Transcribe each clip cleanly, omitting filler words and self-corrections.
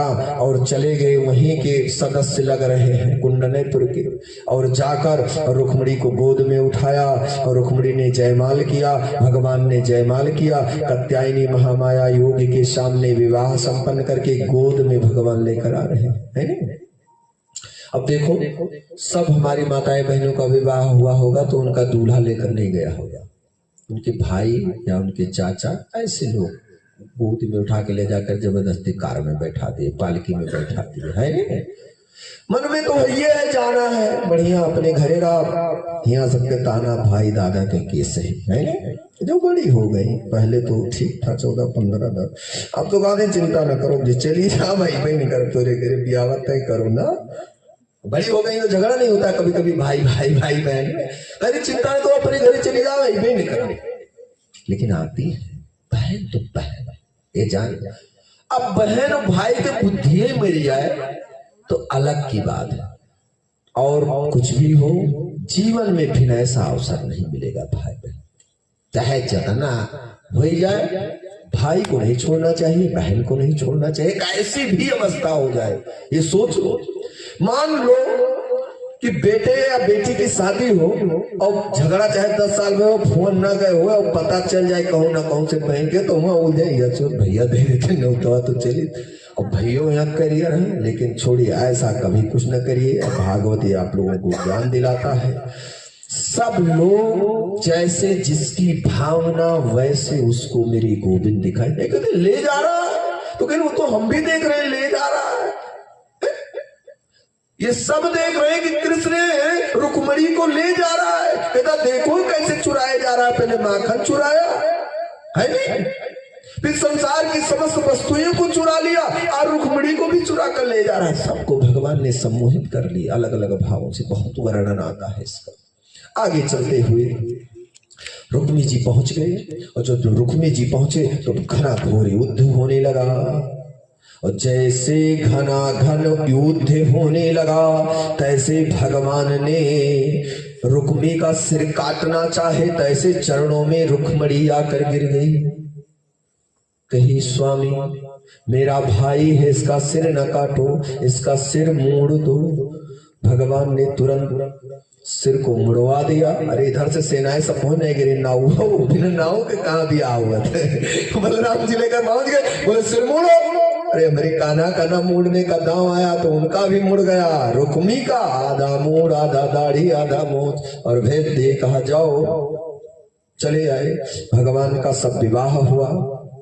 और चले गए। वहीं के सदस्य लग रहे हैं कुंडनेपुर के, और जाकर रुक्मिणी को गोद में उठाया और रुक्मिणी ने जयमाल किया, भगवान ने जयमाल किया। कात्यायनी महामाया योग के सामने विवाह संपन्न करके गोद में भगवान लेकर आ रहे हैं। अब देखो, सब हमारी माताएं बहनों का विवाह हुआ होगा तो उनका दूल्हा लेकर नहीं गया होगा, उनके भाई या उनके चाचा ऐसे लोग गोद में उठा के ले जाकर जबरदस्ती कार में बैठा दिए, पालकी में बैठा दिए है। मन में तो ये है जाना है बढ़िया अपने घरे का, यहाँ सबके ताना भाई दादा के केस है जो बड़ी हो गई। पहले तो ठीक था 14-15 दिन, अब तो कहते चिंता न करो जी चली जा भाई भाई नहीं कर तो रे ब्याह तय करो ना, बड़ी हो गई तो झगड़ा नहीं होता कभी कभी भाई भाई भाई बहन, अरे चिंता नहीं तो अपने घरे चली जाओ भाई भाई नहीं करो। लेकिन आती है बहन तो बहन ये जान, अब बहन और भाई के बुद्धि मिल जाए तो अलग की बात है, और कुछ भी हो जीवन में फिर ऐसा अवसर नहीं मिलेगा। भाई बहन चाहे जितना हो जाए, भाई को नहीं छोड़ना चाहिए, बहन को नहीं छोड़ना चाहिए, कैसी भी अवस्था हो जाए। ये सोच लो, मान लो कि बेटे या बेटी की शादी हो और झगड़ा चाहे 10 साल में हो, फोन ना गए हो और पता चल जाए कहूं ना कहूं से बहन के, तो वहां उलझे भैया दे देते नौतवा तो चली, और भैया यहाँ करियर है। लेकिन छोड़िए, ऐसा कभी कुछ न करिए। भागवत आप लोगों को ज्ञान दिलाता है, सब लोग जैसे जिसकी भावना वैसे उसको मेरी गोविंद दिखाई दे। कहते ले जा रहा है तो कहते वो तो हम भी देख रहे हैं ले जा रहा है, ये सब देख रहे हैं कि कृष्ण रुक्मिणी को ले जा रहा है। कहता देखो कैसे चुराया जा रहा है, पहले माखन चुराया है नहीं, फिर संसार की समस्त वस्तुओं को चुरा लिया और रुक्मिणी को भी चुरा कर ले जा रहा है। सबको भगवान ने सम्मोहित कर लिया अलग अलग भावों से। बहुत वर्णन आता है इसका। आगे चलते हुए रुक्मिणी जी पहुंच गए, और जब रुक्मिणी जी पहुंचे तो घना घोर युद्ध होने लगा, और जैसे घना घन युद्ध होने लगा तैसे भगवान ने रुक्मिणी का सिर काटना चाहे, तैसे चरणों में रुक्मिणी आकर गिर गई। कही स्वामी मेरा भाई है, इसका सिर न काटो, इसका सिर मोड़ दो। भगवान ने तुरंत सिर को मुड़वा दिया। अरे इधर से सेनाएं सब पहुंचने गिरे, नाव बिना नाव के कहां भी हुआ थे, बलराम जी लेकर पहुंच गए, बोले सिर मोड़ो। अरे मेरे काना मोड़ने का दांव आया तो उनका भी मुड़ गया। रुक्मिणी का आधा मूड आधा दाढ़ी आधा मोच, और भेद दे कहा जाओ। चले आए, भगवान का सब विवाह हुआ।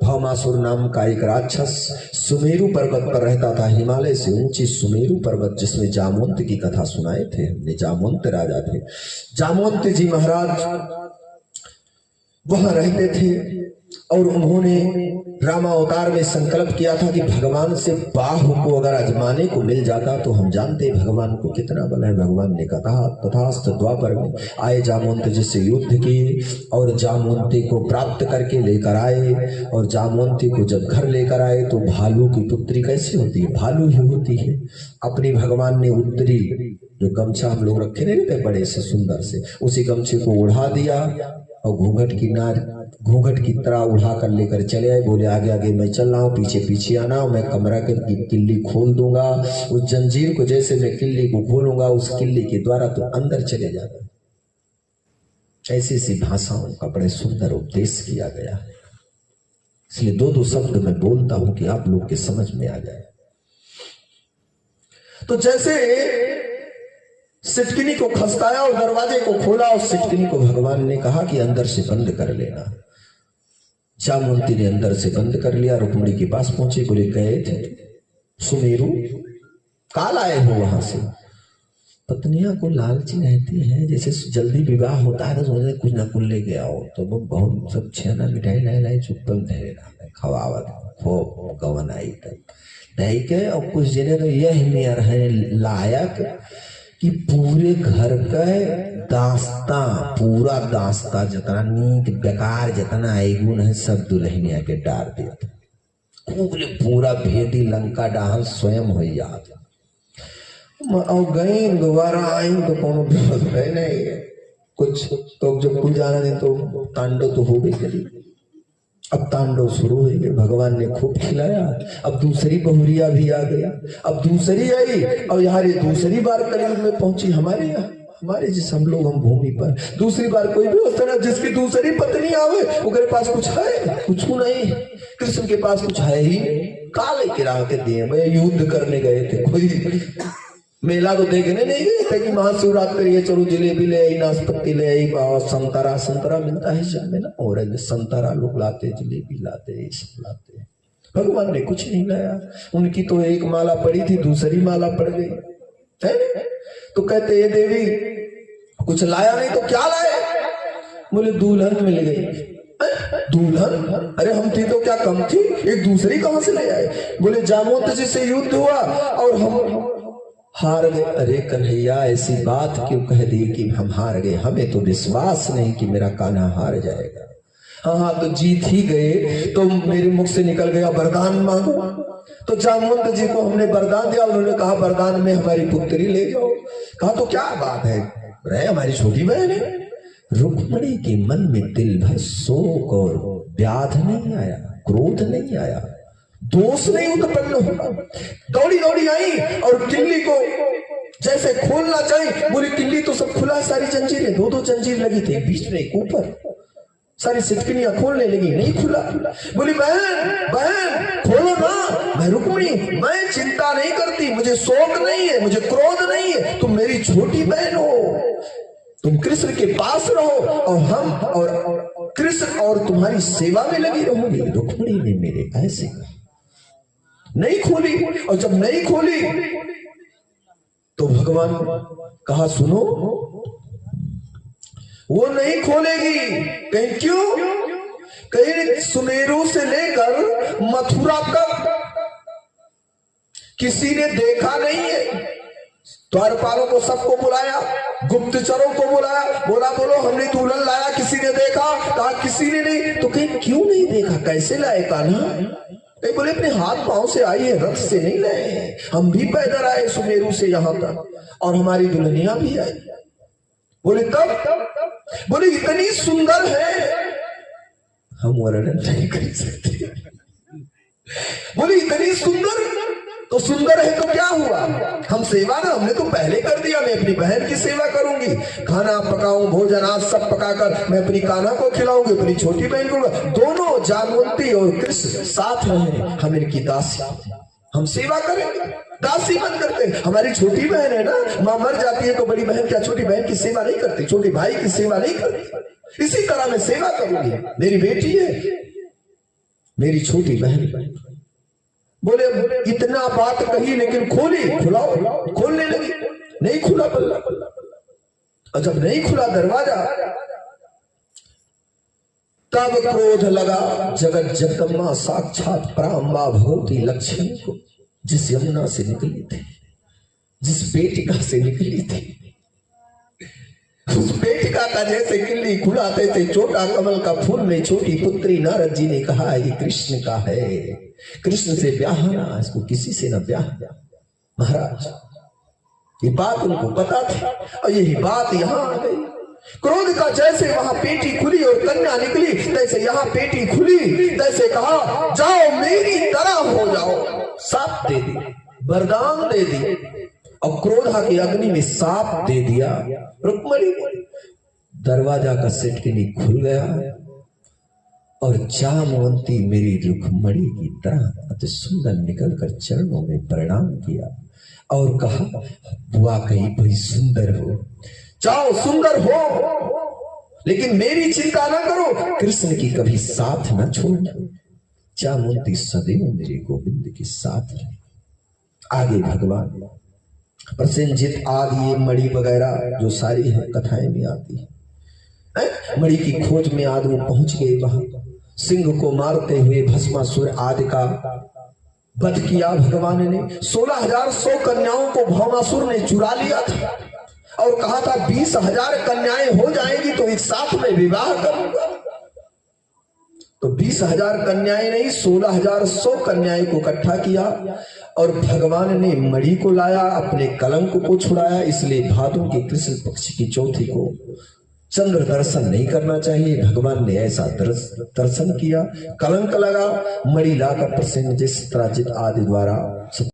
भौमासुर नाम का एक राक्षस सुमेरु पर्वत पर रहता था, हिमालय से ऊंची सुमेरु पर्वत, जिसमें जामवंत की कथा सुनाए थे हमने। जामवंत राजा थे, जामवंत जी महाराज वहां रहते थे, और उन्होंने रामावतार में संकल्प किया था कि भगवान से बाहु को अगर अजमाने को मिल जाता तो हम जानते भगवान को कितना बल है। भगवान ने कहा तथास्तु। द्वापर में आए जामवंत जी से युद्ध किए, और जामवंती को प्राप्त करके लेकर आए, और जामवंती को जब घर लेकर आए तो भालू की पुत्री कैसी होती है, भालू ही होती है। अपनी भगवान ने उत्तरी जो गमछा हम लोग रखे नहीं थे बड़े से सुंदर से, उसी गमछे को उड़ा दिया और घूंघट की तरह उड़ा कर लेकर चले आए। बोले आगे आगे मैं चल रहा हूँ, पीछे पीछे आना, मैं कमरा की किल्ली खोल दूंगा। उस जंजीर को जैसे मैं किल्ली को खोलूंगा, उस किल्ली के द्वारा तो अंदर चले जाना। ऐसी ऐसी भाषाओं का बड़े सुंदर उपदेश किया गया है, इसलिए दो शब्द मैं बोलता हूं कि आप लोग के समझ में आ जाए। तो जैसे सिटकिनी को खसकाया और दरवाजे को खोला, और सिटकिनी को भगवान ने कहा कि अंदर से बंद कर लेना। जामवंती ने अंदर से बंद कर लिया। रुक्मिणी के पास पहुंचे, बोले गए थे सुमेरु, काल आए हो वहां से। पत्नियां को लालची रहती है, जैसे जल्दी विवाह होता है तो सोचते कुछ न कुछ ले गया हो, तो वो बहुत सब छेना मिठाई लाई चुप्पन धरेगा खवावत हो गवन आई तक नहीं के। और कुछ जने तो यह नियर है लायक कि पूरे घर का दास्ता, पूरा दास्ता जितना नीक बेकार जितना आईगुन है सब दुल्हनिया के डार दिया, पूरा भेदी लंका डाहल स्वयं हो जाता। और गई दोबारा आई तो कोनो है नहीं, कुछ तो जब कुल जाना नहीं तो तांडव तो हो गई करी। अब तांडव शुरू हो गए, भगवान ने खूब खिलाया। अब दूसरी बहुरिया भी आ गई, अब दूसरी आई और यार ये दूसरी बार कलयुग में पहुंची हमारे यहाँ, हमारे जिस हम लोग हम भूमि पर। दूसरी बार कोई भी होता ना जिसकी दूसरी पत्नी आवे, उसके पास कुछ है? कुछ नहीं। कृष्ण के पास कुछ है ही, काले किरा के दिए। भाई युद्ध करने गए थे, कोई मेला तो देखने नहीं गए थे कि महाशिवरात्रि है चलो जलेबी ले आई, नाशपत्ती ले आई, संतरा संतरा मिलता है सब में ना, ऑरेंज संतरा लोग लाते, जलेबी लाते, ये सब लाते। भगवान ने कुछ नहीं लाया। उनकी तो एक माला पड़ी थी, दूसरी माला पड़ गई है। तो कहते ये देवी कुछ लाया नहीं तो क्या लाए? बोले दुल्हन मिल गई। दुल्हन? अरे हम थी तो क्या कम थी, एक दूसरी कहां से ले आए? बोले जामवंत जी से युद्ध हुआ और हम हार गए। अरे कन्हैया ऐसी बात क्यों कह दी कि हम हार गए? हमें तो विश्वास नहीं कि मेरा कान्हा हार जाएगा। हाँ तो जीत ही गए तो मेरे मुख से निकल गया वरदान मांगो। तो जामवंत जी को हमने वरदान दिया, उन्होंने कहा वरदान में हमारी पुत्री ले जाओ। कहा तो क्या बात है, रहे हमारी छोटी बहन है। रुक्मणी के मन में दिल भर शोक और व्याध नहीं आया, क्रोध नहीं आया, दोष नहीं उत्पन्न हुआ। दौड़ी दौड़ी आई और किल्ली को जैसे खोलना चाहिए, बोली किल्ली तो सब खुला, सारी जंजीरें, दो दो जंजीर लगी थी, बीच में एक ऊपर, सारी सिटकनियां खोलने लगी, नहीं खुला। बोली बहन बहन खोलो ना। मैं रुक्मिणी, मैं चिंता नहीं करती, मुझे शोक नहीं है, मुझे क्रोध नहीं है, तुम मेरी छोटी बहन हो, तुम कृष्ण के पास रहो और हम और कृष्ण और तुम्हारी सेवा में लगी रहूंगी। रुक्मिणी ने मेरे ऐसे नहीं खोली, और जब नहीं खोली तो भगवान कहा सुनो वो नहीं खोलेगी। कहीं क्यों? कहीं सुमेरु से लेकर मथुरा तक किसी ने देखा नहीं है। द्वारपालों को सबको बुलाया, गुप्तचरों को बुलाया, बोला बोलो हमने दुल्हन लाया, किसी ने देखा? कहा किसी ने नहीं। तो कहीं क्यों नहीं देखा, कैसे लाए कान्हा? कहीं बोले अपने हाथ पांव से आई है, रथ से नहीं लाए, हम भी पैदल आए सुमेरु से यहां तक और हमारी दुल्हनियां भी आई। बोले तब? बोले इतनी सुंदर है हम वर्णन नहीं कर सकते। बोले इतनी सुंदर, तो सुंदर है तो क्या हुआ, हम सेवा ना, हमने तो पहले कर दिया, मैं अपनी बहन की सेवा करूंगी, खाना पकाऊं, भोजन आज सब पकाकर मैं अपनी कान्हा को खिलाऊंगी, अपनी छोटी बहन को। दोनों जामवंती और कृष्ण साथ रहे, हम इनकी दासी, हम सेवा करेंगे, दासी बन करते। हमारी छोटी बहन है ना, मां मर जाती है तो बड़ी बहन क्या छोटी बहन की सेवा नहीं करती, छोटे भाई की सेवा नहीं करती, इसी तरह मैं सेवा करूंगी। मेरी बेटी है, मेरी छोटी बहन। बोले इतना बात कही लेकिन खोली, खुलाओ, खोलने लगी, नहीं खुला पल्ला। और जब नहीं खुला दरवाजा तब क्रोध लगा जगत जगदम्बा साक्षात पराम्बा भगवती लक्ष्मी को, जिस यमुना से निकली थी, जिस बेटिका से निकली थी, उस बेटिका का जैसे किल्ली खुलाते थे छोटा कमल का फूल में छोटी पुत्री नारद जी ने कहा ये कृष्ण का है, कृष्ण से ब्याह ना, इसको किसी से ना ब्याह। महाराज ये बात उनको पता थी और यही बात यहां आ गई। क्रोध का जैसे वहां पेटी खुली और कन्या निकली, तैसे यहाँ पेटी खुली, तैसे कहा जाओ मेरी तरह हो जाओ, साप दे दी, वरदान दे दी और क्रोधा की अग्नि में साप दे दिया। रुक्मणी दरवाजा का सिटकिनी खुल गया और जामवंती मेरी रुक्मणी की तरह अति सुंदर निकलकर चरणों में प्रणाम किया और कहा बुआ कहीं बड़ी सुंदर हो, जाओ सुंदर हो, लेकिन मेरी चिंता ना करो, कृष्ण की कभी साथ ना छोड़ना। जामवंती सदैव मेरे गोविंद के साथ रहे। आगे भगवान प्रसेनजित आदि ये मणि वगैरह जो सारी है कथाएं में आती है। मणि की खोज में आदमी पहुंच गए वहां, सिंह को मारते हुए भस्मासुर आदि का वध किया भगवान ने। 16,100 कन्याओं को भौमासुर ने चुरा लिया था और कहा था 20,000 कन्याएं हो जाएगी तो एक साथ में विवाह करूंगा। तो 20,000 कन्याएं नहीं 16,100 कन्याएं को इकट्ठा किया और भगवान ने मणि को लाया, अपने कलंक को छुड़ाया। इसलिए भादों के कृष्ण पक्ष की चौथी को चंद्र दर्शन नहीं करना चाहिए। भगवान ने ऐसा दर्शन किया, कलंक लगा, मणि लाकर प्रसन्न जिस पराजित आदि द्वारा